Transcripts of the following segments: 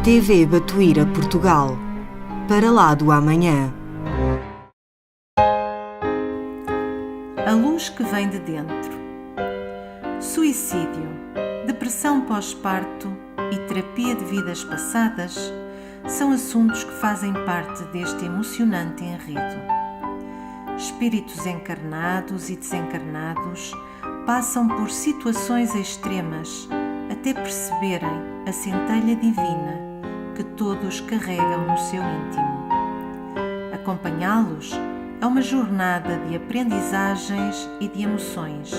TV Batuíra Portugal. Para lá do amanhã. A luz que vem de dentro. Suicídio, depressão pós-parto e terapia de vidas passadas são assuntos que fazem parte deste emocionante enredo. Espíritos encarnados e desencarnados passam por situações extremas até perceberem a centelha divina que todos carregam no seu íntimo. Acompanhá-los é uma jornada de aprendizagens e de emoções.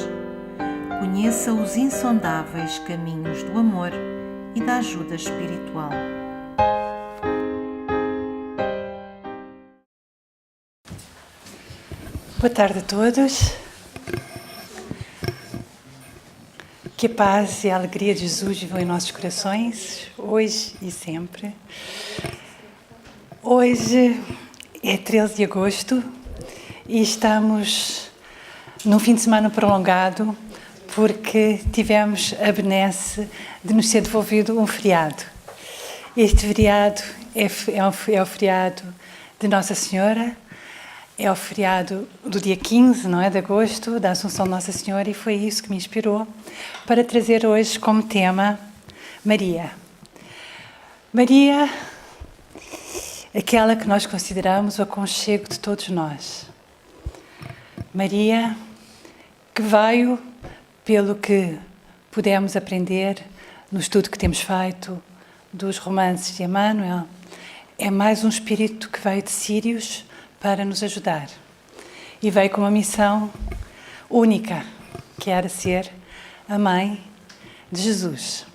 Conheça os insondáveis caminhos do amor e da ajuda espiritual. Boa tarde a todos. Que a paz e a alegria de Jesus vivam em nossos corações, hoje e sempre. Hoje é 13 de agosto e estamos num fim de semana prolongado porque tivemos a benesse de nos ser devolvido um feriado. Este feriado é o feriado de Nossa Senhora. É o feriado do dia 15, não é, de agosto, da Assunção de Nossa Senhora, e foi isso que me inspirou para trazer hoje como tema Maria. Maria, aquela que nós consideramos o aconchego de todos nós. Maria, que veio, pelo que pudemos aprender no estudo que temos feito dos romances de Emmanuel, é mais um espírito que veio de Sírios para nos ajudar. E veio com uma missão única, que era ser a mãe de Jesus.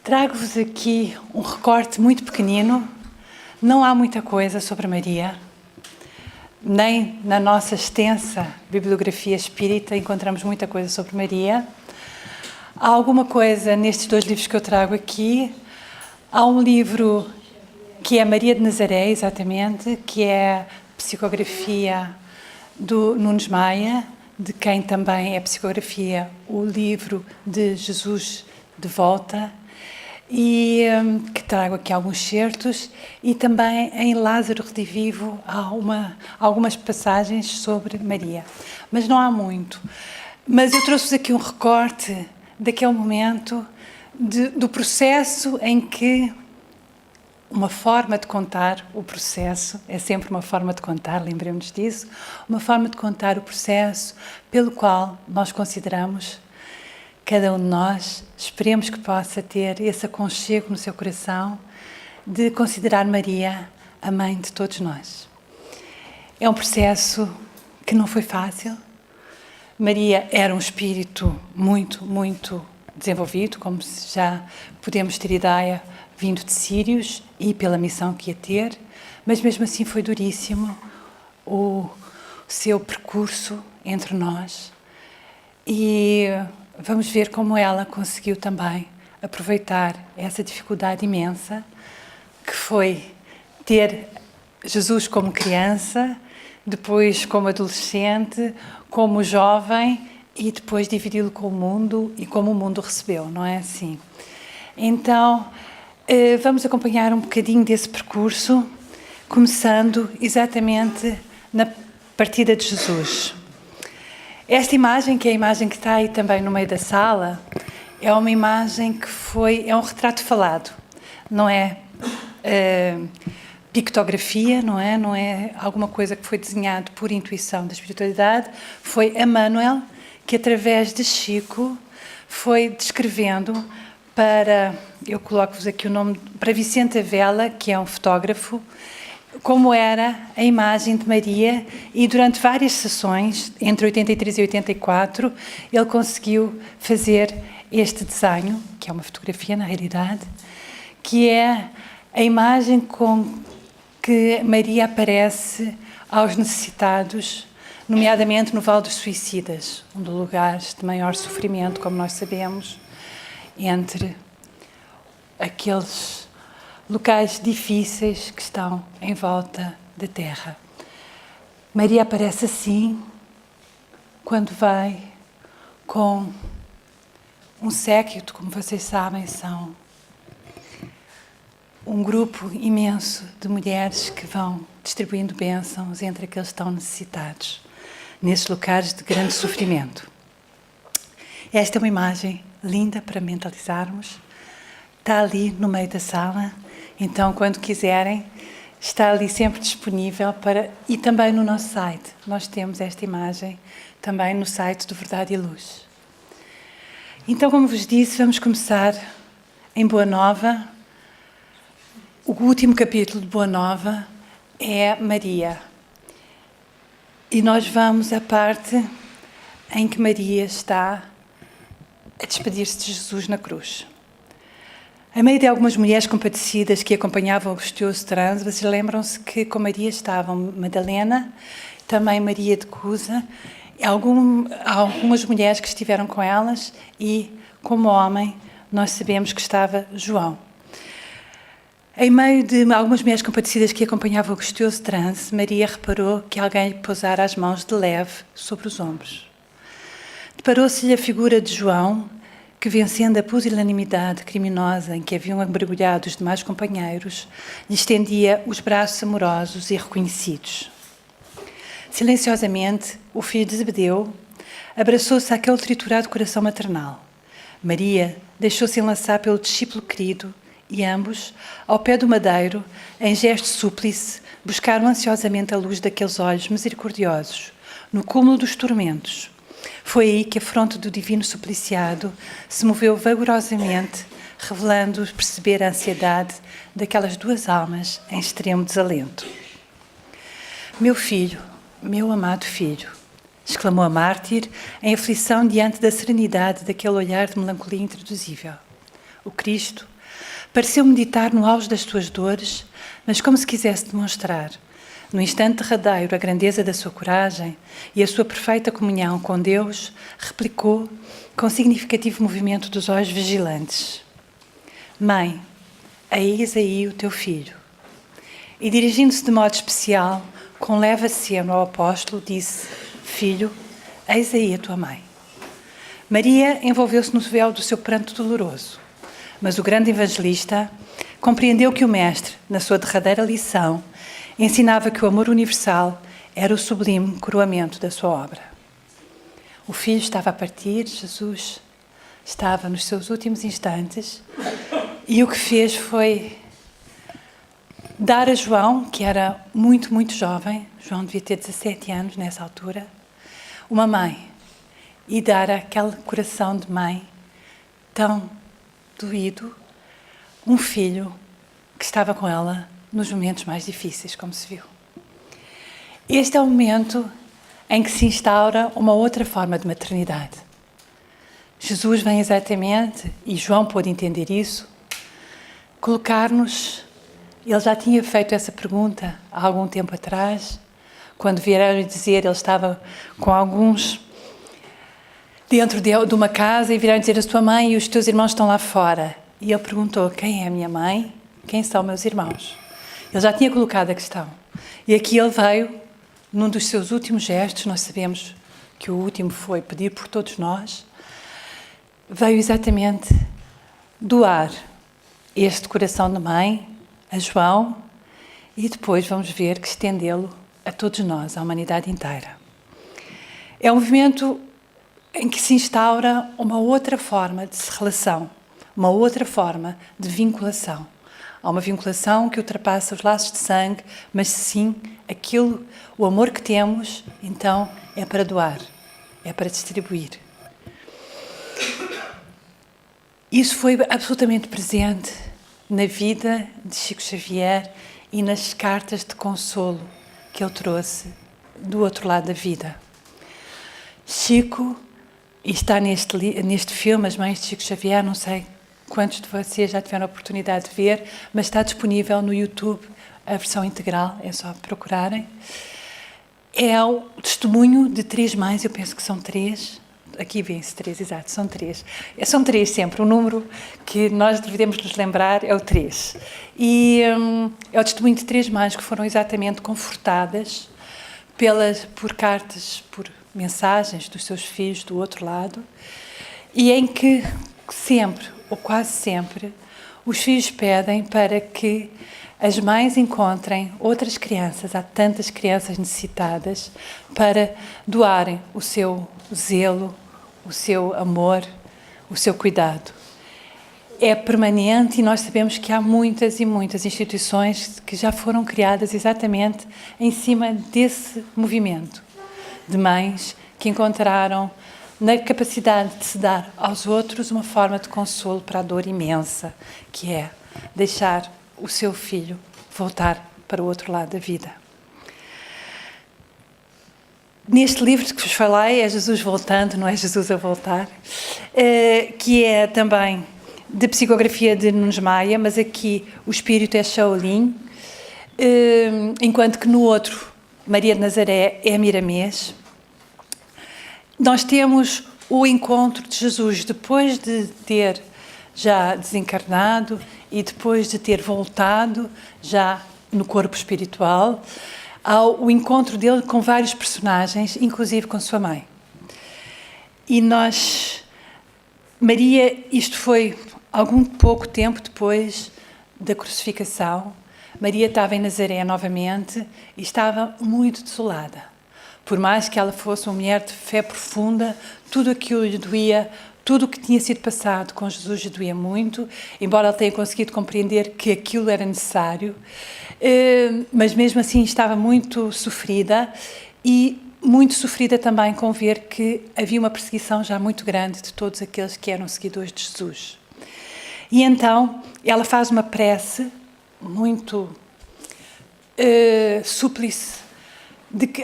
Trago-vos aqui um recorte muito pequenino. Não há muita coisa sobre Maria. Nem na nossa extensa bibliografia espírita encontramos muita coisa sobre Maria. Há alguma coisa nestes dois livros que eu trago aqui. Há um livro que é Maria de Nazaré, exatamente, que é psicografia do Nunes Maia, de quem também é psicografia o livro de Jesus de Volta, e que trago aqui alguns certos, e também em Lázaro Redivivo há algumas passagens sobre Maria, mas não há muito. Mas eu trouxe-vos aqui um recorte daquele momento, do processo em que uma forma de contar o processo, é sempre uma forma de contar, lembremos disso, uma forma de contar o processo pelo qual nós consideramos, cada um de nós, esperemos que possa ter esse aconchego no seu coração de considerar Maria a mãe de todos nós. É um processo que não foi fácil. Maria era um espírito muito, muito desenvolvido, como já podemos ter ideia, vindo de Sírios e pela missão que ia ter, mas mesmo assim foi duríssimo o seu percurso entre nós. E vamos ver como ela conseguiu também aproveitar essa dificuldade imensa que foi ter Jesus como criança, depois como adolescente, como jovem e depois dividi-lo com o mundo e como o mundo recebeu, não é assim? Então, vamos acompanhar um bocadinho desse percurso, começando exatamente na partida de Jesus. Esta imagem, que é a imagem que está aí também no meio da sala, é uma imagem que é um retrato falado, não é pictografia, não é alguma coisa que foi desenhado por intuição da espiritualidade, foi Emmanuel que através de Chico foi descrevendo eu coloco-vos aqui o nome, para Vicente Avela, que é um fotógrafo, como era a imagem de Maria, e durante várias sessões, entre 83 e 84, ele conseguiu fazer este desenho, que é uma fotografia na realidade, que é a imagem com que Maria aparece aos necessitados, nomeadamente no Vale dos Suicidas, um dos lugares de maior sofrimento, como nós sabemos, entre aqueles locais difíceis que estão em volta da Terra. Maria aparece assim, quando vai com um séquito, como vocês sabem, são um grupo imenso de mulheres que vão distribuindo bênçãos entre aqueles que estão necessitados, nesses locais de grande sofrimento. Esta é uma imagem linda para mentalizarmos. Está ali no meio da sala, então quando quiserem, está ali sempre disponível para... E também no nosso site, nós temos esta imagem também no site do Verdade e Luz. Então, como vos disse, vamos começar em Boa Nova. O último capítulo de Boa Nova é Maria. E nós vamos à parte em que Maria está a despedir-se de Jesus na cruz. A meio de algumas mulheres compadecidas que acompanhavam o angustioso transe, vocês lembram-se que com Maria estavam Madalena, também Maria de Cusa, algumas mulheres que estiveram com elas e, como homem, nós sabemos que estava João. Em meio de algumas mulheres compadecidas que acompanhavam o angustioso transe, Maria reparou que alguém lhe pousara as mãos de leve sobre os ombros. Deparou-se-lhe a figura de João, que, vencendo a pusilanimidade criminosa em que haviam mergulhado os demais companheiros, lhe estendia os braços amorosos e reconhecidos. Silenciosamente, o filho de Zebedeu abraçou-se àquele triturado coração maternal. Maria deixou-se enlaçar pelo discípulo querido e ambos, ao pé do madeiro, em gesto súplice, buscaram ansiosamente a luz daqueles olhos misericordiosos, no cúmulo dos tormentos. Foi aí que a fronte do divino supliciado se moveu vagarosamente, revelando perceber a ansiedade daquelas duas almas em extremo desalento. Meu filho, meu amado filho, exclamou a mártir, em aflição diante da serenidade daquele olhar de melancolia intraduzível. O Cristo pareceu meditar no auge das suas dores, mas como se quisesse demonstrar, no instante derradeiro, a grandeza da sua coragem e a sua perfeita comunhão com Deus, replicou com significativo movimento dos olhos vigilantes: Mãe, eis aí o teu filho. E dirigindo-se de modo especial, com leve aceno ao apóstolo, disse: Filho, eis aí a tua mãe. Maria envolveu-se no véu do seu pranto doloroso, mas o grande evangelista compreendeu que o Mestre, na sua derradeira lição, ensinava que o amor universal era o sublime coroamento da sua obra. O filho estava a partir, Jesus estava nos seus últimos instantes, e o que fez foi dar a João, que era muito, muito jovem, João devia ter 17 anos nessa altura, uma mãe, e dar aquele coração de mãe tão doído, um filho que estava com ela nos momentos mais difíceis, como se viu. Este é o momento em que se instaura uma outra forma de maternidade. Jesus vem exatamente, e João pôde entender isso, colocar-nos... Ele já tinha feito essa pergunta há algum tempo atrás, quando vieram dizer, ele estava com alguns dentro de uma casa e vieram dizer: a tua mãe e os teus irmãos estão lá fora. E ele perguntou: quem é a minha mãe? Quem são meus irmãos? Ele já tinha colocado a questão. E aqui ele veio, num dos seus últimos gestos, nós sabemos que o último foi pedir por todos nós, veio exatamente doar este coração de mãe a João, e depois vamos ver que estendê-lo a todos nós, à humanidade inteira. É um movimento em que se instaura uma outra forma de relação, uma outra forma de vinculação. Há uma vinculação que ultrapassa os laços de sangue, mas sim o amor que temos, então, é para doar, é para distribuir. Isso foi absolutamente presente na vida de Chico Xavier e nas cartas de consolo que ele trouxe do outro lado da vida. Chico, e está neste filme, As Mães de Chico Xavier, não sei quantos de vocês já tiveram a oportunidade de ver, mas está disponível no YouTube, a versão integral, é só procurarem. É o testemunho de 3 mães, eu penso que são 3, aqui vê-se 3, exato, são 3. São 3 sempre, o número que nós devemos nos lembrar é o 3. E é o testemunho de 3 mães que foram exatamente confortadas por cartas, por mensagens dos seus filhos do outro lado, e em que sempre ou quase sempre, os filhos pedem para que as mães encontrem outras crianças, há tantas crianças necessitadas, para doarem o seu zelo, o seu amor, o seu cuidado. É permanente e nós sabemos que há muitas e muitas instituições que já foram criadas exatamente em cima desse movimento de mães que encontraram na capacidade de se dar aos outros uma forma de consolo para a dor imensa que é deixar o seu filho voltar para o outro lado da vida. Neste livro que vos falei, é Jesus voltando, não é Jesus a voltar, que é também de psicografia de Nunes Maia, mas aqui o espírito é Shaolin, enquanto que no outro, Maria de Nazaré, é Miramês. Nós temos o encontro de Jesus depois de ter já desencarnado e depois de ter voltado já no corpo espiritual, ao encontro dele com vários personagens, inclusive com sua mãe. E Maria, isto foi algum pouco tempo depois da crucificação, Maria estava em Nazaré novamente e estava muito desolada. Por mais que ela fosse uma mulher de fé profunda, tudo aquilo lhe doía, tudo o que tinha sido passado com Jesus lhe doía muito, embora ela tenha conseguido compreender que aquilo era necessário, mas mesmo assim estava muito sofrida e muito sofrida também com ver que havia uma perseguição já muito grande de todos aqueles que eram seguidores de Jesus. E então ela faz uma prece muito súplice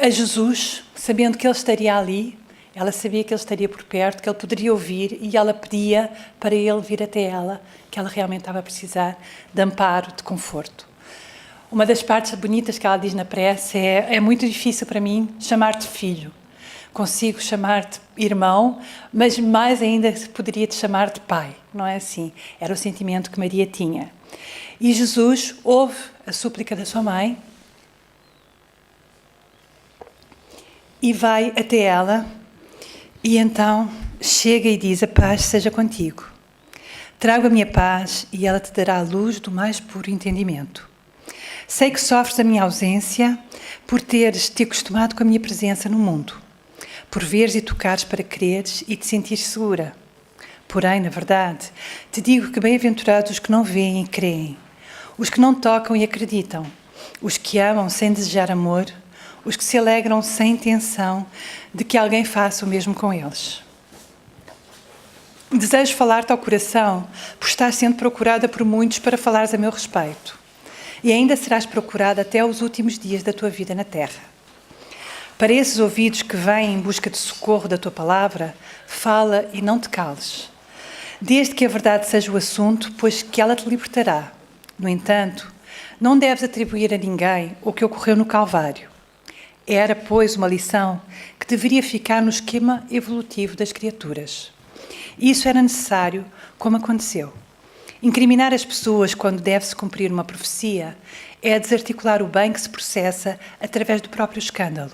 a Jesus, sabendo que ele estaria ali. Ela sabia que ele estaria por perto, que ele poderia ouvir, e ela pedia para ele vir até ela, que ela realmente estava a precisar de amparo, de conforto. Uma das partes bonitas que ela diz na prece é muito difícil para mim chamar-te filho. Consigo chamar-te irmão, mas mais ainda poderia te chamar de pai, não é assim? Era o sentimento que Maria tinha. E Jesus ouve a súplica da sua mãe e vai até ela. E então chega e diz: a paz seja contigo. Trago a minha paz e ela te dará a luz do mais puro entendimento. Sei que sofres a minha ausência por teres te acostumado com a minha presença no mundo, por veres e tocares para creres e te sentires segura. Porém, na verdade, te digo que bem-aventurados os que não veem e creem, os que não tocam e acreditam, os que amam sem desejar amor, os que se alegram sem intenção de que alguém faça o mesmo com eles. Desejo falar-te ao coração, por estar sendo procurada por muitos para falares a meu respeito. E ainda serás procurada até os últimos dias da tua vida na terra. Para esses ouvidos que vêm em busca de socorro da tua palavra, fala e não te cales. Desde que a verdade seja o assunto, pois que ela te libertará. No entanto, não deves atribuir a ninguém o que ocorreu no Calvário. Era, pois, uma lição que deveria ficar no esquema evolutivo das criaturas. Isso era necessário, como aconteceu. Incriminar as pessoas quando deve-se cumprir uma profecia é desarticular o bem que se processa através do próprio escândalo.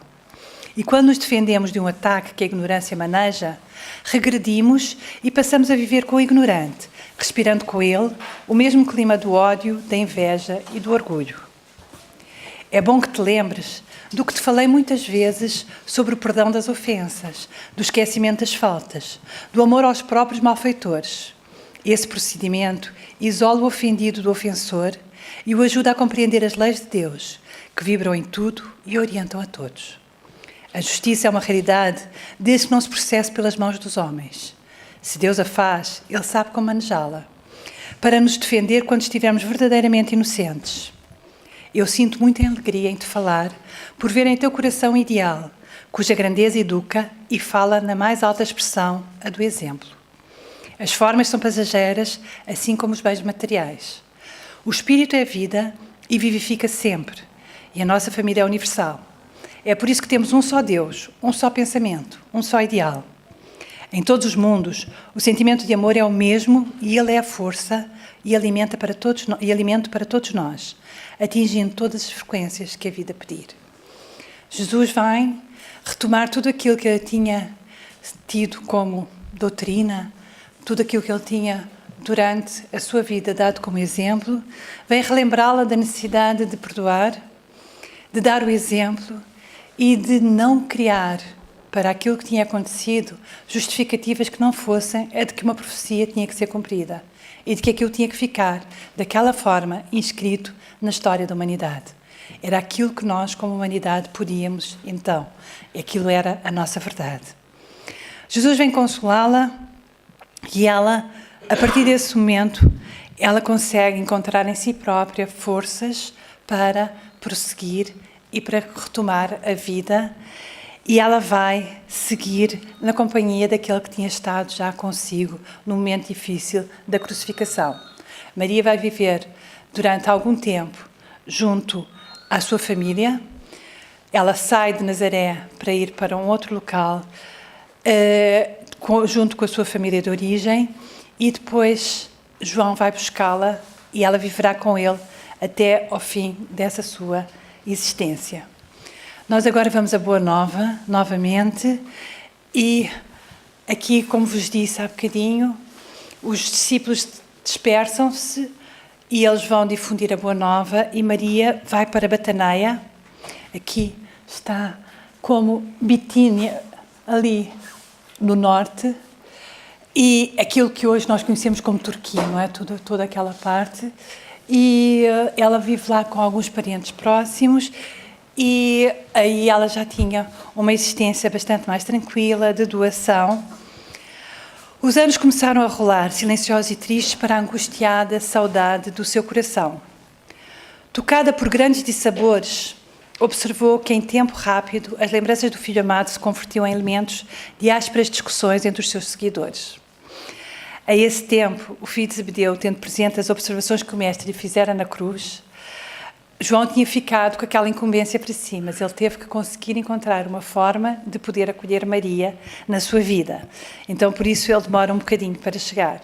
E quando nos defendemos de um ataque que a ignorância maneja, regredimos e passamos a viver com o ignorante, respirando com ele o mesmo clima do ódio, da inveja e do orgulho. É bom que te lembres do que te falei muitas vezes sobre o perdão das ofensas, do esquecimento das faltas, do amor aos próprios malfeitores. Esse procedimento isola o ofendido do ofensor e o ajuda a compreender as leis de Deus, que vibram em tudo e orientam a todos. A justiça é uma raridade desde que não se processe pelas mãos dos homens. Se Deus a faz, Ele sabe como manejá-la, para nos defender quando estivermos verdadeiramente inocentes. Eu sinto muita alegria em te falar, por ver em teu coração ideal, cuja grandeza educa e fala na mais alta expressão, a do exemplo. As formas são passageiras, assim como os bens materiais. O espírito é vida e vivifica sempre, e a nossa família é universal. É por isso que temos um só Deus, um só pensamento, um só ideal. Em todos os mundos, o sentimento de amor é o mesmo e ele é a força e alimento para todos nós, atingindo todas as frequências que a vida pedir. Jesus vem retomar tudo aquilo que ele tinha tido como doutrina, tudo aquilo que ele tinha durante a sua vida, dado como exemplo, vem relembrá-la da necessidade de perdoar, de dar o exemplo e de não criar para aquilo que tinha acontecido justificativas que não fossem a de que uma profecia tinha que ser cumprida e de que aquilo tinha que ficar daquela forma inscrito na história da humanidade. Era aquilo que nós, como humanidade, podíamos então. Aquilo era a nossa verdade. Jesus vem consolá-la e ela, a partir desse momento, ela consegue encontrar em si própria forças para prosseguir e para retomar a vida, e ela vai seguir na companhia daquele que tinha estado já consigo no momento difícil da crucificação. Maria vai viver durante algum tempo junto à sua família. Ela sai de Nazaré para ir para um outro local, junto com a sua família de origem, e depois João vai buscá-la e ela viverá com ele até ao fim dessa sua existência. Nós agora vamos a Boa Nova, novamente, e aqui, como vos disse há bocadinho, os discípulos dispersam-se e eles vão difundir a Boa Nova, e Maria vai para Bataneia. Aqui está como Bitínia, ali no norte, e aquilo que hoje nós conhecemos como Turquia, não é? Toda aquela parte. E ela vive lá com alguns parentes próximos, e aí ela já tinha uma existência bastante mais tranquila, de doação. Os anos começaram a rolar, silenciosos e tristes, para a angustiada saudade do seu coração. Tocada por grandes dissabores, observou que em tempo rápido as lembranças do filho amado se convertiam em elementos de ásperas discussões entre os seus seguidores. A esse tempo, o filho de Zebedeu, tendo presente as observações que o mestre lhe fizera na cruz, João tinha ficado com aquela incumbência para si, mas ele teve que conseguir encontrar uma forma de poder acolher Maria na sua vida. Então, por isso, ele demora um bocadinho para chegar.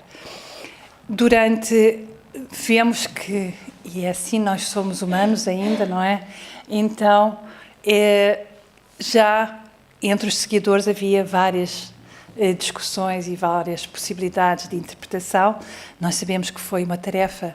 Vemos que, e é assim, nós somos humanos ainda, não é? Então, já entre os seguidores havia várias discussões e várias possibilidades de interpretação. Nós sabemos que foi uma tarefa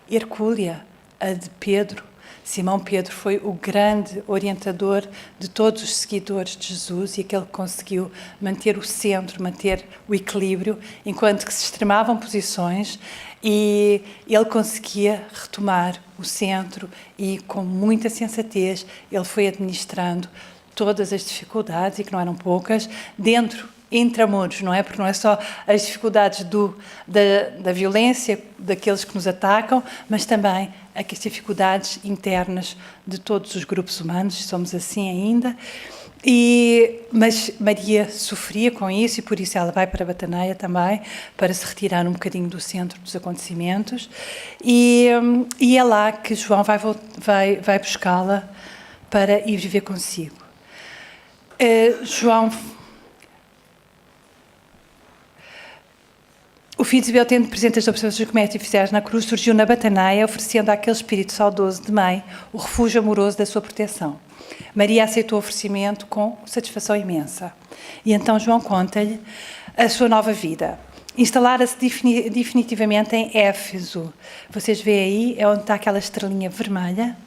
hercúlea, a de Pedro. Simão Pedro foi o grande orientador de todos os seguidores de Jesus e aquele que conseguiu manter o centro, manter o equilíbrio, enquanto que se extremavam posições, e ele conseguia retomar o centro e, com muita sensatez, ele foi administrando todas as dificuldades, e que não eram poucas, intramuros, não é? Porque não é só as dificuldades da violência daqueles que nos atacam, mas também as dificuldades internas de todos os grupos humanos, somos assim ainda. Mas Maria sofria com isso, e por isso ela vai para Bataneia também, para se retirar um bocadinho do centro dos acontecimentos, e é lá que João vai buscá-la para ir viver consigo. O filho de Zebedeu, tendo presente as observações que o mestre fizera na cruz, surgiu na Bataneia, oferecendo àquele espírito saudoso de mãe o refúgio amoroso da sua proteção. Maria aceitou o oferecimento com satisfação imensa. E então João conta-lhe a sua nova vida. Instalara-se definitivamente em Éfeso. Vocês veem aí, é onde está aquela estrelinha vermelha,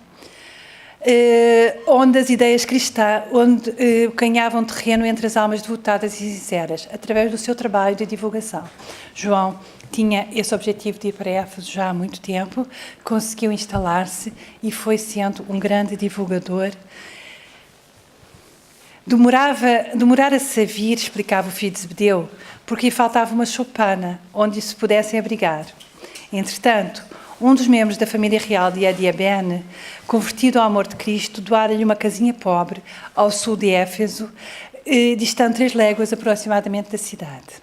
onde as ideias cristãs, onde ganhavam terreno entre as almas devotadas e sinceras, através do seu trabalho de divulgação. João tinha esse objetivo de ir para Éfeso já há muito tempo, conseguiu instalar-se e foi sendo um grande divulgador. Demorara-se a vir, explicava o filho de Zebedeu, porque lhe faltava uma choupana onde se pudessem abrigar. Entretanto, um dos membros da família real de Adiabene, convertido ao amor de Cristo, doara-lhe uma casinha pobre ao sul de Éfeso, distante 3 léguas aproximadamente da cidade.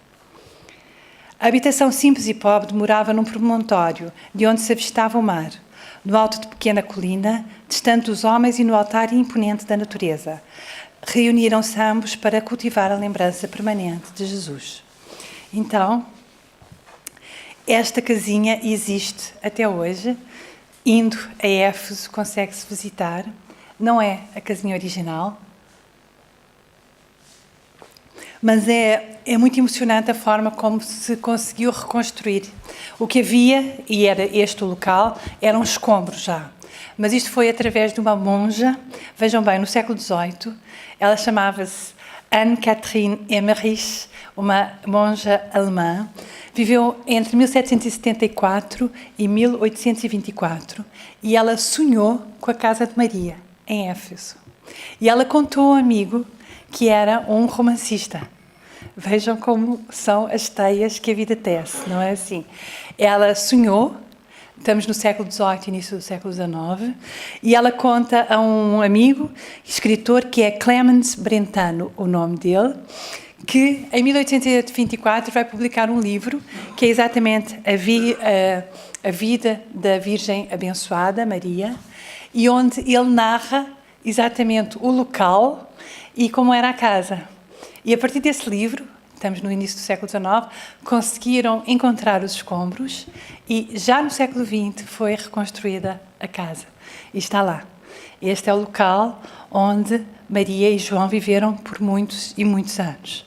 A habitação simples e pobre morava num promontório, de onde se avistava o mar, no alto de pequena colina, distante dos homens e no altar imponente da natureza. Reuniram-se ambos para cultivar a lembrança permanente de Jesus. Então, esta casinha existe até hoje. Indo a Éfeso, consegue-se visitar. Não é a casinha original. mas é muito emocionante a forma como se conseguiu reconstruir. O que havia, e era este o local, eram escombros já. Mas isto foi através de uma monja, vejam bem, no século XVIII, ela chamava-se Anne-Catherine Emmerich, uma monja alemã, viveu entre 1774 e 1824 e ela sonhou com a Casa de Maria, em Éfeso. E ela contou a um amigo que era um romancista. Vejam como são as teias que a vida tece, não é assim? Ela sonhou, estamos no século XVIII, início do século XIX, e ela conta a um amigo, escritor, que é Clemens Brentano, o nome dele, que em 1824 vai publicar um livro que é exatamente a vida da Virgem Abençoada, Maria, e onde ele narra exatamente o local e como era a casa. E a partir desse livro, estamos no início do século XIX, conseguiram encontrar os escombros e já no século XX foi reconstruída a casa. E está lá. Este é o local onde Maria e João viveram por muitos e muitos anos.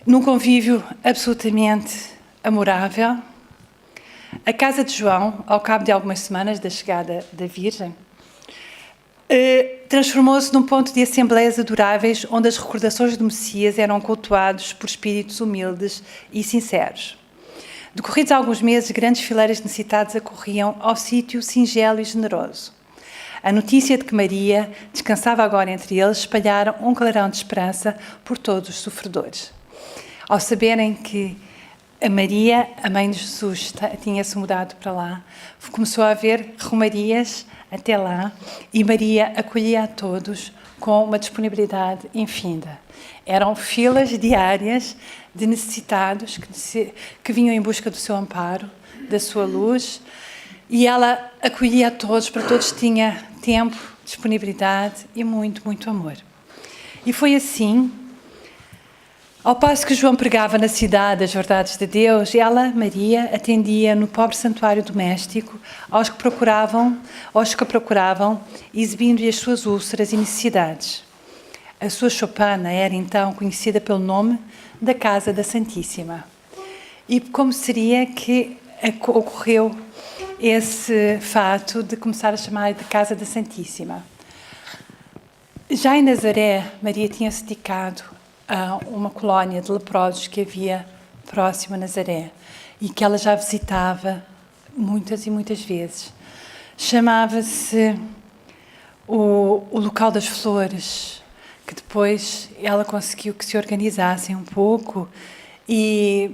Num convívio absolutamente amorável, a casa de João, ao cabo de algumas semanas da chegada da Virgem, transformou-se num ponto de assembleias adoráveis onde as recordações do Messias eram cultuados por espíritos humildes e sinceros. Decorridos alguns meses, grandes fileiras de necessitados acorriam ao sítio singelo e generoso. A notícia de que Maria descansava agora entre eles espalhara um clarão de esperança por todos os sofredores. Ao saberem que a Maria, a mãe de Jesus, tinha-se mudado para lá, começou a haver romarias até lá e Maria acolhia a todos com uma disponibilidade infinda. Eram filas diárias de necessitados que vinham em busca do seu amparo, da sua luz, e ela acolhia a todos, para todos tinha tempo, disponibilidade e muito, muito amor. E foi assim. Ao passo que João pregava na cidade as verdades de Deus, ela, Maria, atendia no pobre santuário doméstico aos que procuravam, exibindo-lhe as suas úlceras e necessidades. A sua choupana era então conhecida pelo nome da Casa da Santíssima. E como seria que ocorreu esse fato de começar a chamar de Casa da Santíssima? Já em Nazaré, Maria tinha-se dedicado a uma colónia de leprosos que havia próximo a Nazaré e que ela já visitava muitas e muitas vezes. Chamava-se o local das flores, que depois ela conseguiu que se organizassem um pouco e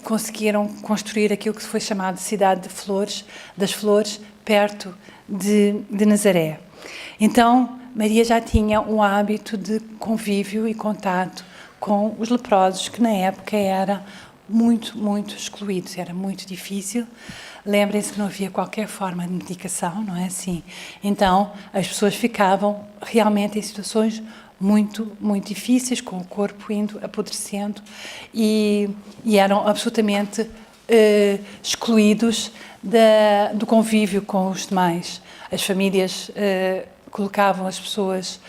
conseguiram construir aquilo que foi chamado de Cidade de Flores, das Flores, perto de Nazaré. Então, Maria já tinha um hábito de convívio e contato com os leprosos, que na época eram muito, muito excluídos, era muito difícil. Lembrem-se que não havia qualquer forma de medicação, não é assim? Então, as pessoas ficavam realmente em situações muito, muito difíceis, com o corpo indo apodrecendo e eram absolutamente excluídos do convívio com os demais. As famílias colocavam as pessoas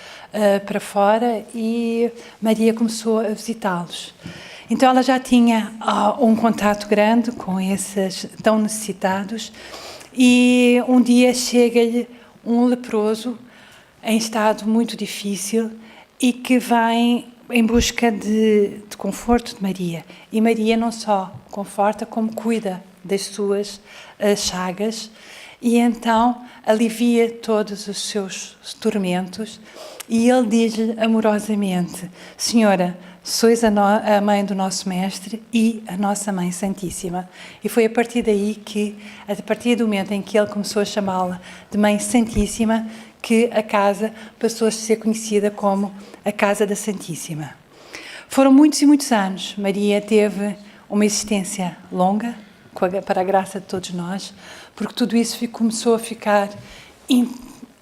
para fora e Maria começou a visitá-los. Então ela já tinha um contato grande com esses tão necessitados e um dia chega-lhe um leproso em estado muito difícil e que vem em busca de conforto de Maria. E Maria não só conforta, como cuida das suas chagas e então alivia todos os seus tormentos e ele diz-lhe amorosamente: Senhora, sois a mãe do nosso Mestre e a nossa Mãe Santíssima. E foi a partir daí que, a partir do momento em que ele começou a chamá-la de Mãe Santíssima, que a casa passou a ser conhecida como a Casa da Santíssima. Foram muitos e muitos anos. Maria teve uma existência longa, para a graça de todos nós, porque tudo isso começou a ficar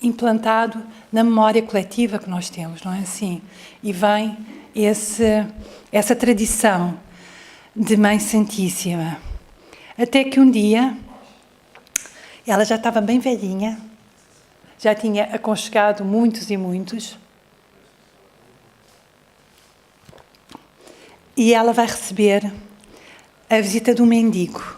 implantado na memória coletiva que nós temos, não é assim? E vem essa tradição de Mãe Santíssima. Até que um dia, ela já estava bem velhinha, já tinha aconchegado muitos e muitos, e ela vai receber a visita de um mendigo.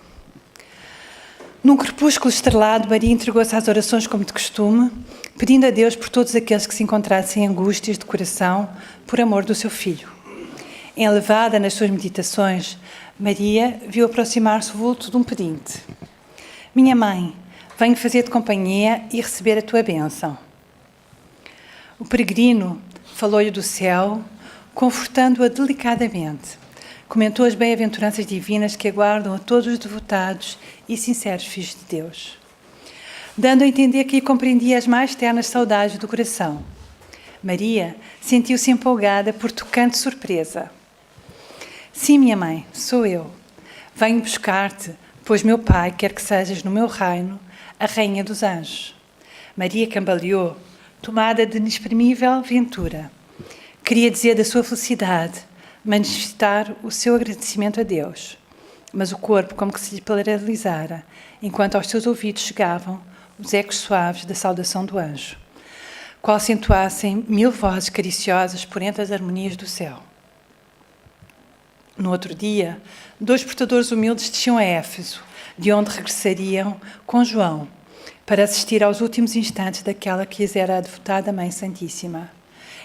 Num crepúsculo estrelado, Maria entregou-se às orações como de costume, pedindo a Deus por todos aqueles que se encontrassem em angústias de coração por amor do seu filho. Enlevada nas suas meditações, Maria viu aproximar-se o vulto de um pedinte. Minha mãe, venho fazer-te companhia e receber a tua bênção. O peregrino falou-lhe do céu, confortando-a delicadamente. Comentou as bem-aventuranças divinas que aguardam a todos os devotados e sinceros filhos de Deus, dando a entender que compreendia as mais ternas saudades do coração. Maria sentiu-se empolgada por tocante surpresa. Sim, minha mãe, sou eu. Venho buscar-te, pois meu pai quer que sejas no meu reino a rainha dos anjos. Maria cambaleou, tomada de inexprimível ventura. Queria dizer da sua felicidade, manifestar o seu agradecimento a Deus. Mas o corpo como que se lhe paralisara, enquanto aos seus ouvidos chegavam os ecos suaves da saudação do anjo, qual se entoassem 1000 vozes cariciosas por entre as harmonias do céu. No outro dia, 2 portadores humildes desciam a Éfeso, de onde regressariam com João, para assistir aos últimos instantes daquela que lhes era a devotada Mãe Santíssima.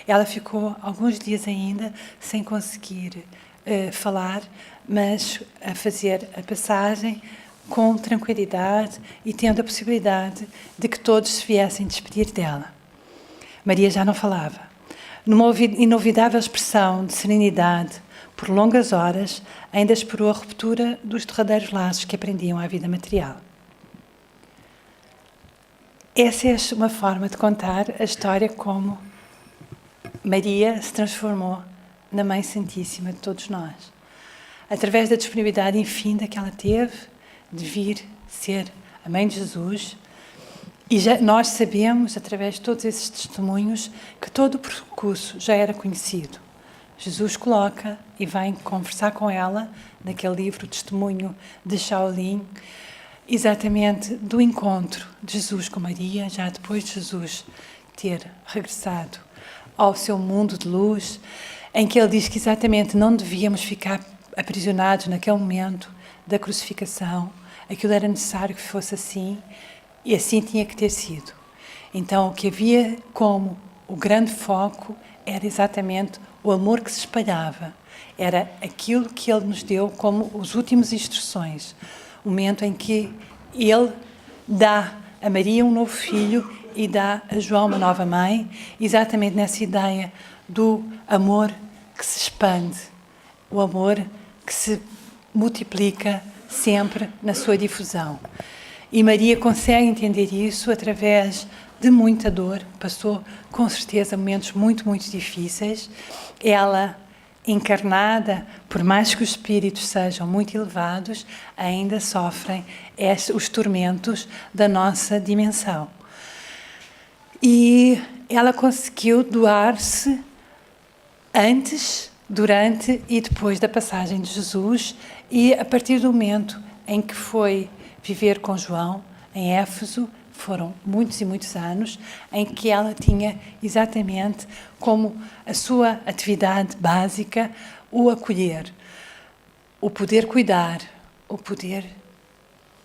Ela ficou alguns dias ainda sem conseguir falar, mas a fazer a passagem com tranquilidade e tendo a possibilidade de que todos se viessem despedir dela. Maria já não falava. Numa inovidável expressão de serenidade, por longas horas, ainda esperou a ruptura dos derradeiros laços que aprendiam à vida material. Essa é uma forma de contar a história como Maria se transformou na Mãe Santíssima de todos nós, através da disponibilidade infinita que ela teve de vir ser a Mãe de Jesus. E nós sabemos, através de todos esses testemunhos, que todo o percurso já era conhecido. Jesus coloca e vai conversar com ela, naquele livro Testemunho de Shaolin, exatamente do encontro de Jesus com Maria, já depois de Jesus ter regressado ao seu mundo de luz, em que ele diz que exatamente não devíamos ficar aprisionados naquele momento da crucificação, aquilo era necessário que fosse assim, e assim tinha que ter sido. Então, o que havia como o grande foco era exatamente o amor que se espalhava, era aquilo que ele nos deu como as últimas instruções, o momento em que ele dá a Maria um novo filho e dá a João uma nova mãe, exatamente nessa ideia do amor que se expande, o amor que se multiplica sempre na sua difusão. E Maria consegue entender isso através de muita dor, passou com certeza momentos muito, muito difíceis. Ela, encarnada, por mais que os espíritos sejam muito elevados, ainda sofrem os tormentos da nossa dimensão. E ela conseguiu doar-se antes, durante e depois da passagem de Jesus, e a partir do momento em que foi viver com João em Éfeso, foram muitos e muitos anos em que ela tinha exatamente como a sua atividade básica o acolher, o poder cuidar, o poder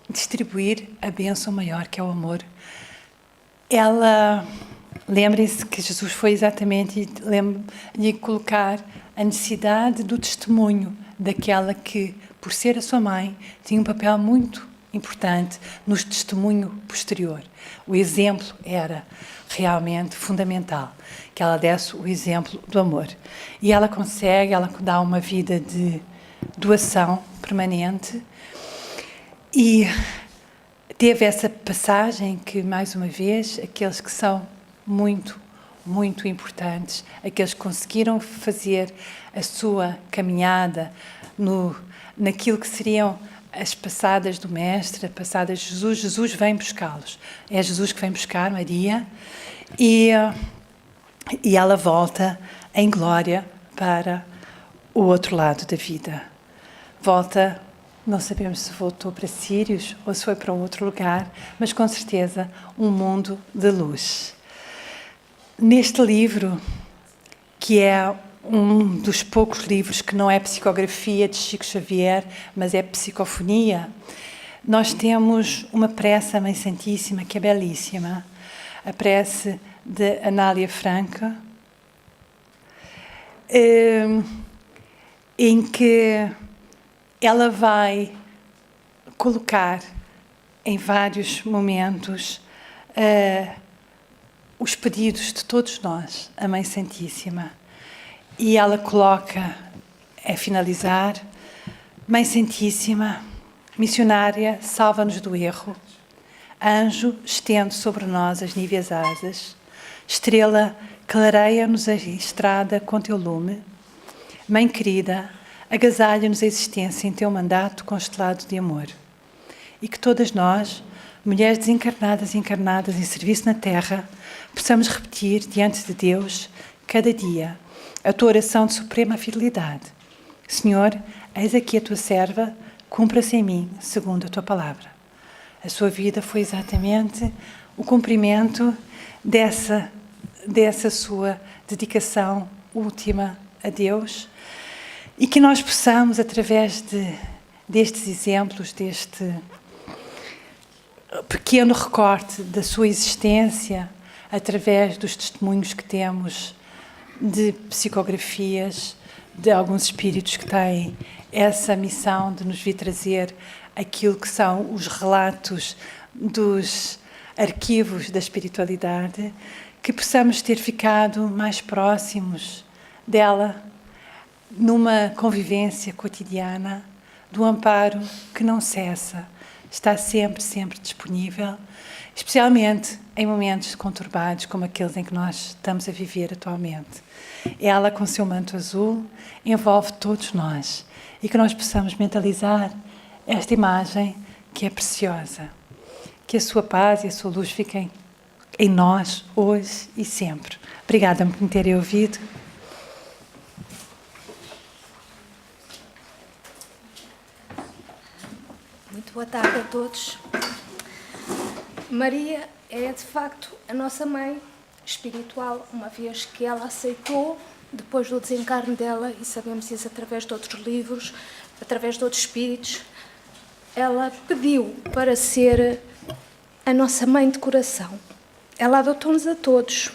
distribuir a bênção maior que é o amor. Ela, lembrem-se que Jesus foi exatamente lhe colocar a necessidade do testemunho daquela que, por ser a sua mãe, tinha um papel muito importante no testemunho posterior. O exemplo era realmente fundamental, que ela desse o exemplo do amor. E ela consegue, ela dá uma vida de doação permanente e teve essa passagem que, mais uma vez, aqueles que são muito, muito importantes, aqueles que conseguiram fazer a sua caminhada naquilo que seriam as passadas do Mestre, as passadas de Jesus. Jesus vem buscá-los. É Jesus que vem buscar Maria e ela volta em glória para o outro lado da vida. Volta, não sabemos se voltou para Sírios ou se foi para outro lugar, mas com certeza um mundo de luz. Neste livro, que é um dos poucos livros que não é psicografia de Chico Xavier, mas é psicofonia, nós temos uma prece à Mãe Santíssima que é belíssima, a prece de Anália Franco, em que ela vai colocar em vários momentos os pedidos de todos nós, a Mãe Santíssima. E ela coloca, a finalizar, Mãe Santíssima, missionária, salva-nos do erro. Anjo, estende sobre nós as níveas asas. Estrela, clareia-nos a estrada com teu lume. Mãe querida, agasalha-nos a existência em teu mandato constelado de amor. E que todas nós, mulheres desencarnadas e encarnadas em serviço na terra, possamos repetir diante de Deus, cada dia, a tua oração de suprema fidelidade. Senhor, eis aqui a tua serva, cumpra-se em mim, segundo a tua palavra. A sua vida foi exatamente o cumprimento dessa sua dedicação última a Deus, e que nós possamos, através destes exemplos, deste pequeno recorte da sua existência, através dos testemunhos que temos de psicografias, de alguns espíritos que têm essa missão de nos vir trazer aquilo que são os relatos dos arquivos da espiritualidade, que possamos ter ficado mais próximos dela, numa convivência cotidiana, do amparo que não cessa, está sempre, sempre disponível, especialmente em momentos conturbados como aqueles em que nós estamos a viver atualmente. Ela, com seu manto azul, envolve todos nós e que nós possamos mentalizar esta imagem que é preciosa. Que a sua paz e a sua luz fiquem em nós, hoje e sempre. Obrigada por me terem ouvido. Muito boa tarde a todos. Maria é, de facto, a nossa mãe espiritual, uma vez que ela aceitou, depois do desencarne dela, e sabemos isso através de outros livros, através de outros espíritos, ela pediu para ser a nossa mãe de coração. Ela adotou-nos a todos.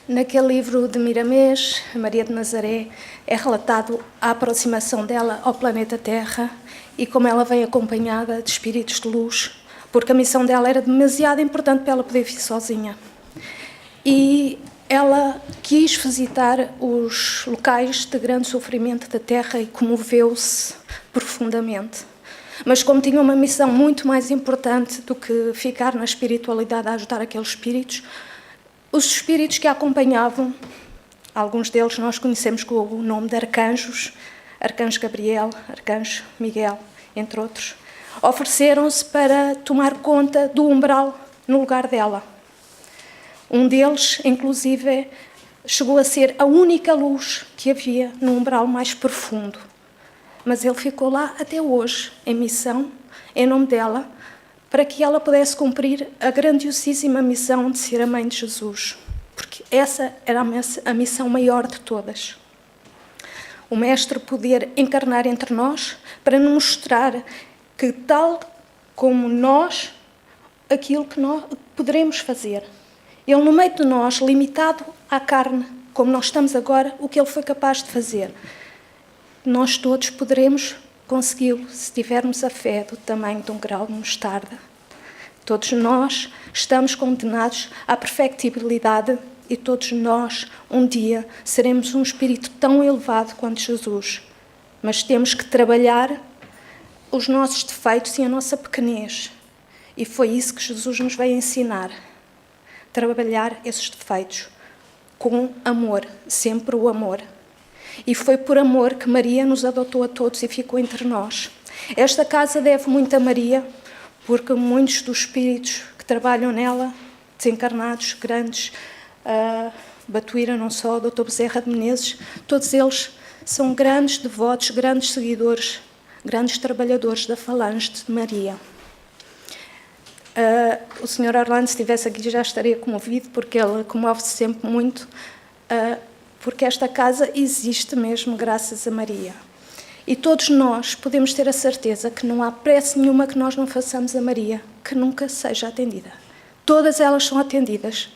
Naquele livro de Miramês, Maria de Nazaré, é relatado a aproximação dela ao planeta Terra e como ela vem acompanhada de espíritos de luz, porque a missão dela era demasiado importante para ela poder vir sozinha. E ela quis visitar os locais de grande sofrimento da Terra e comoveu-se profundamente. Mas como tinha uma missão muito mais importante do que ficar na espiritualidade a ajudar aqueles espíritos, os espíritos que a acompanhavam, alguns deles nós conhecemos com o nome de arcanjos, Arcanjo Gabriel, Arcanjo Miguel, entre outros, ofereceram-se para tomar conta do umbral no lugar dela. Um deles, inclusive, chegou a ser a única luz que havia no umbral mais profundo. Mas ele ficou lá até hoje, em missão, em nome dela, para que ela pudesse cumprir a grandiosíssima missão de ser a mãe de Jesus, porque essa era a missão maior de todas. O Mestre poder encarnar entre nós para nos mostrar que, tal como nós, aquilo que nós poderemos fazer. Ele, no meio de nós, limitado à carne, como nós estamos agora, o que ele foi capaz de fazer. Nós todos poderemos consegui-lo se tivermos a fé do tamanho de um grão de mostarda. Todos nós estamos condenados à perfectibilidade e todos nós, um dia, seremos um espírito tão elevado quanto Jesus. Mas temos que trabalhar os nossos defeitos e a nossa pequenez. E foi isso que Jesus nos veio ensinar. Trabalhar esses defeitos com amor, sempre o amor. E foi por amor que Maria nos adotou a todos e ficou entre nós. Esta casa deve muito a Maria, porque muitos dos espíritos que trabalham nela, desencarnados, grandes, Batuíra não só, o Dr. Bezerra de Menezes, todos eles são grandes devotos, grandes seguidores, grandes trabalhadores da falange de Maria. O Sr. Orlando, se estivesse aqui, já estaria comovido, porque ele comove-se sempre muito. porque esta casa existe mesmo graças a Maria. E todos nós podemos ter a certeza que não há prece nenhuma que nós não façamos a Maria, que nunca seja atendida. Todas elas são atendidas.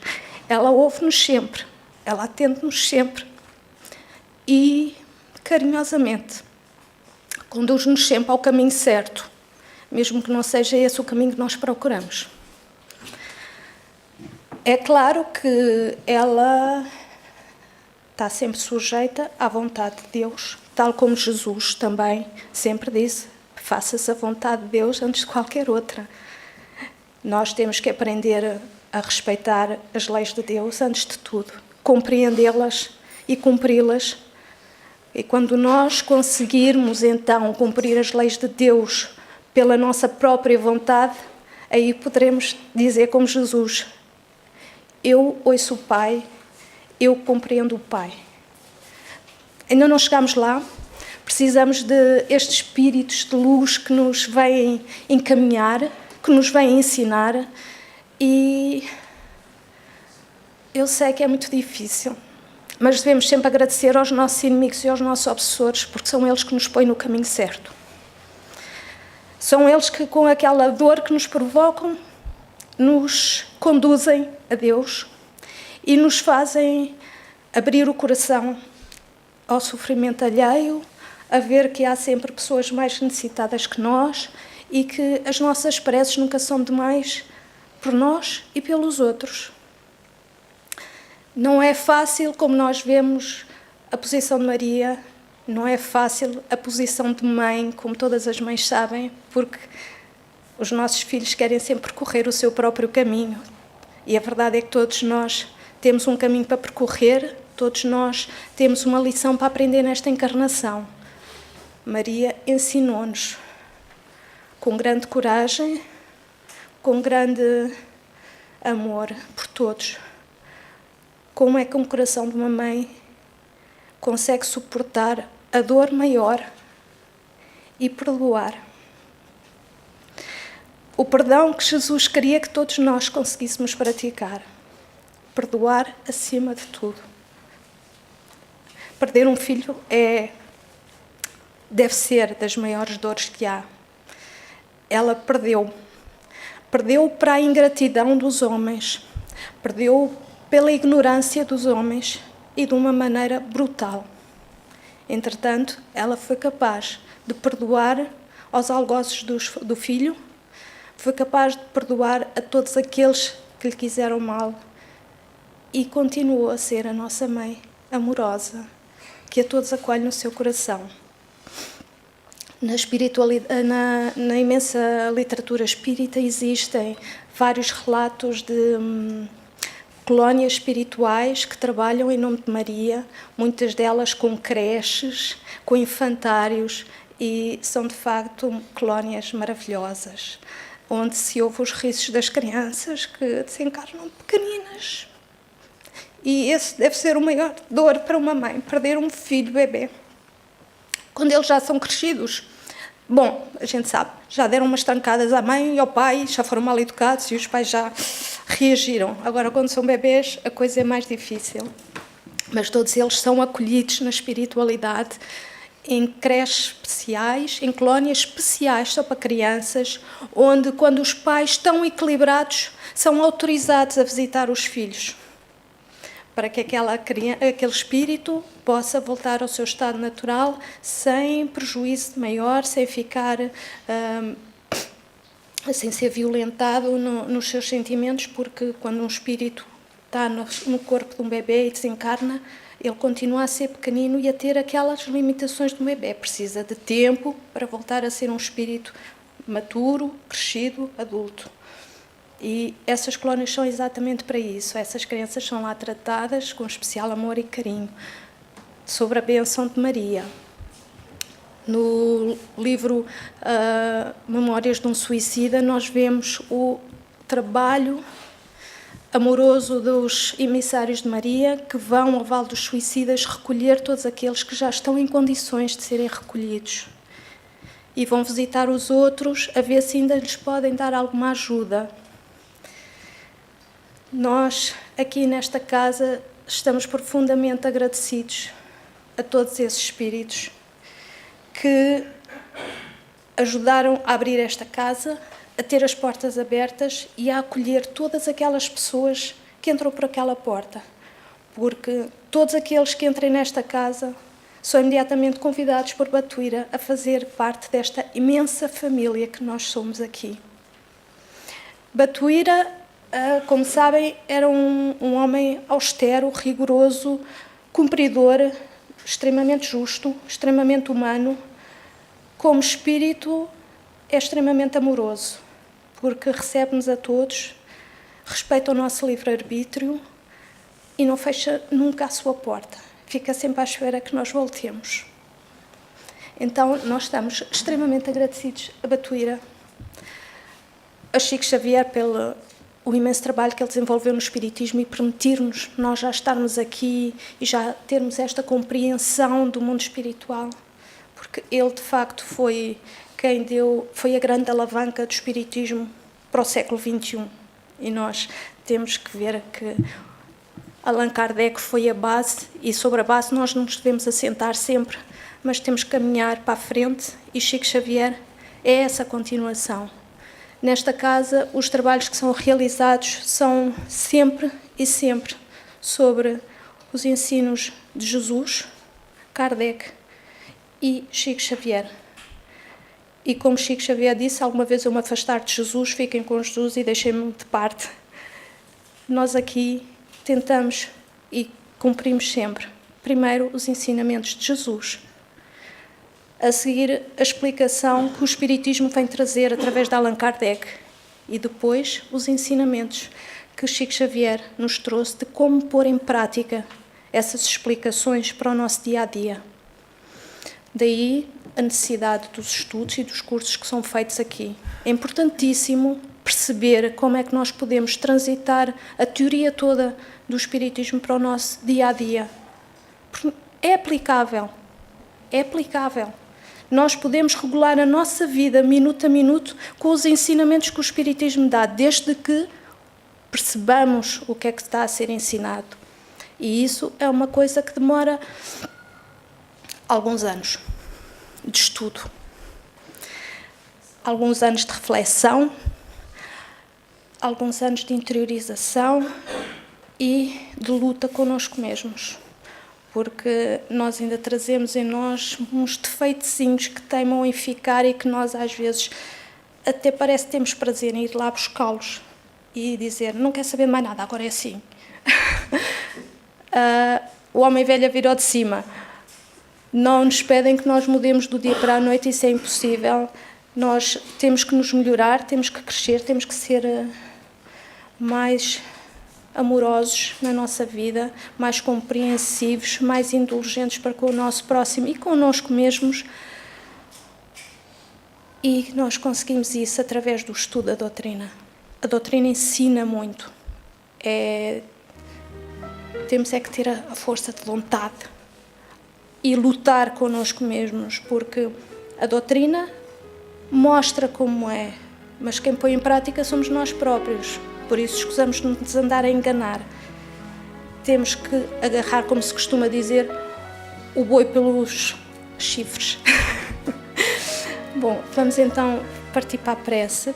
Ela ouve-nos sempre, ela atende-nos sempre e, carinhosamente, conduz-nos sempre ao caminho certo, mesmo que não seja esse o caminho que nós procuramos. É claro que ela está sempre sujeita à vontade de Deus, tal como Jesus também sempre disse: faça-se a vontade de Deus antes de qualquer outra. Nós temos que aprender a respeitar as leis de Deus antes de tudo, compreendê-las e cumpri-las. E quando nós conseguirmos então cumprir as leis de Deus pela nossa própria vontade, aí poderemos dizer como Jesus: eu ouço o Pai, eu compreendo o Pai. Ainda não chegamos lá, precisamos de estes espíritos de luz que nos vêm encaminhar, que nos vêm ensinar, e eu sei que é muito difícil, mas devemos sempre agradecer aos nossos inimigos e aos nossos obsessores, porque são eles que nos põem no caminho certo. São eles que, com aquela dor que nos provocam, nos conduzem a Deus e nos fazem abrir o coração ao sofrimento alheio, a ver que há sempre pessoas mais necessitadas que nós e que as nossas preces nunca são demais por nós e pelos outros. Não é fácil, como nós vemos, a posição de Maria, não é fácil a posição de mãe, como todas as mães sabem, porque os nossos filhos querem sempre percorrer o seu próprio caminho. E a verdade é que todos nós temos um caminho para percorrer, todos nós temos uma lição para aprender nesta encarnação. Maria ensinou-nos, com grande coragem, com grande amor por todos, como é que um coração de uma mãe consegue suportar a dor maior e perdoar. O perdão que Jesus queria que todos nós conseguíssemos praticar. Perdoar acima de tudo. Perder um filho deve ser das maiores dores que há. Ela perdeu. Perdeu para a ingratidão dos homens. Perdeu pela ignorância dos homens e de uma maneira brutal. Entretanto, ela foi capaz de perdoar aos algozes do filho, foi capaz de perdoar a todos aqueles que lhe quiseram mal e continuou a ser a nossa mãe amorosa, que a todos acolhe no seu coração. Na espiritualidade, na imensa literatura espírita existem vários relatos de colónias espirituais que trabalham em nome de Maria, muitas delas com creches, com infantários, e são de facto colónias maravilhosas, onde se ouve os risos das crianças que desencarnam pequeninas. E esse deve ser o maior dor para uma mãe, perder um filho bebê. Quando eles já são crescidos, bom, a gente sabe, já deram umas tancadas à mãe e ao pai, já foram mal educados e os pais já reagiram. Agora, quando são bebês, a coisa é mais difícil. Mas todos eles são acolhidos na espiritualidade, em creches especiais, em colónias especiais só para crianças, onde, quando os pais estão equilibrados, são autorizados a visitar os filhos, para que aquele espírito possa voltar ao seu estado natural sem prejuízo maior, sem ficar, sem ser violentado nos seus sentimentos, porque quando um espírito está no corpo de um bebê e desencarna, ele continua a ser pequenino e a ter aquelas limitações de um bebê. Precisa de tempo para voltar a ser um espírito maturo, crescido, adulto. E essas colónias são exatamente para isso. Essas crianças são lá tratadas com especial amor e carinho. Sobre a bênção de Maria. No livro Memórias de um Suicida, nós vemos o trabalho amoroso dos emissários de Maria, que vão ao Vale dos Suicidas recolher todos aqueles que já estão em condições de serem recolhidos. E vão visitar os outros a ver se ainda lhes podem dar alguma ajuda. Nós, aqui nesta casa, estamos profundamente agradecidos a todos esses espíritos que ajudaram a abrir esta casa, a ter as portas abertas e a acolher todas aquelas pessoas que entram por aquela porta. Porque todos aqueles que entrem nesta casa são imediatamente convidados por Batuíra a fazer parte desta imensa família que nós somos aqui. Batuíra, como sabem, era um homem austero, rigoroso, cumpridor, extremamente justo, extremamente humano. Como espírito, é extremamente amoroso, porque recebe-nos a todos, respeita o nosso livre-arbítrio e não fecha nunca a sua porta. Fica sempre à espera que nós voltemos. Então, nós estamos extremamente agradecidos a Batuíra, a Chico Xavier pelo o imenso trabalho que ele desenvolveu no Espiritismo e permitir-nos nós já estarmos aqui e já termos esta compreensão do mundo espiritual, porque ele, de facto, foi a grande alavanca do Espiritismo para o século XXI. E nós temos que ver que Allan Kardec foi a base, e sobre a base nós não nos devemos assentar sempre, mas temos que caminhar para a frente, e Chico Xavier é essa continuação. Nesta casa, os trabalhos que são realizados são sempre e sempre sobre os ensinos de Jesus, Kardec e Chico Xavier. E como Chico Xavier disse, alguma vez eu me afastar de Jesus, fiquem com Jesus e deixem-me de parte. Nós aqui tentamos e cumprimos sempre, primeiro, os ensinamentos de Jesus, a seguir a explicação que o Espiritismo vem trazer através de Allan Kardec e depois os ensinamentos que Chico Xavier nos trouxe de como pôr em prática essas explicações para o nosso dia-a-dia. Daí a necessidade dos estudos e dos cursos que são feitos aqui. É importantíssimo perceber como é que nós podemos transitar a teoria toda do Espiritismo para o nosso dia-a-dia. É aplicável. É aplicável. Nós podemos regular a nossa vida, minuto a minuto, com os ensinamentos que o Espiritismo dá, desde que percebamos o que é que está a ser ensinado. E isso é uma coisa que demora alguns anos de estudo, alguns anos de reflexão, alguns anos de interiorização e de luta connosco mesmos. Porque nós ainda trazemos em nós uns defeitozinhos que teimam em ficar e que nós, às vezes, até parece que temos prazer em ir lá buscá-los e dizer, não quer saber mais nada, agora é assim. O homem velho virou de cima. Não nos pedem que nós mudemos do dia para a noite, isso é impossível. Nós temos que nos melhorar, temos que crescer, temos que ser mais amorosos na nossa vida, mais compreensivos, mais indulgentes para com o nosso próximo e connosco mesmos. E nós conseguimos isso através do estudo da doutrina. A doutrina ensina muito. Temos é que ter a força de vontade e lutar connosco mesmos, porque a doutrina mostra como é, mas quem põe em prática somos nós próprios. Por isso, escusamos de nos andar a enganar. Temos que agarrar, como se costuma dizer, o boi pelos chifres. Bom, vamos então partir para a prece.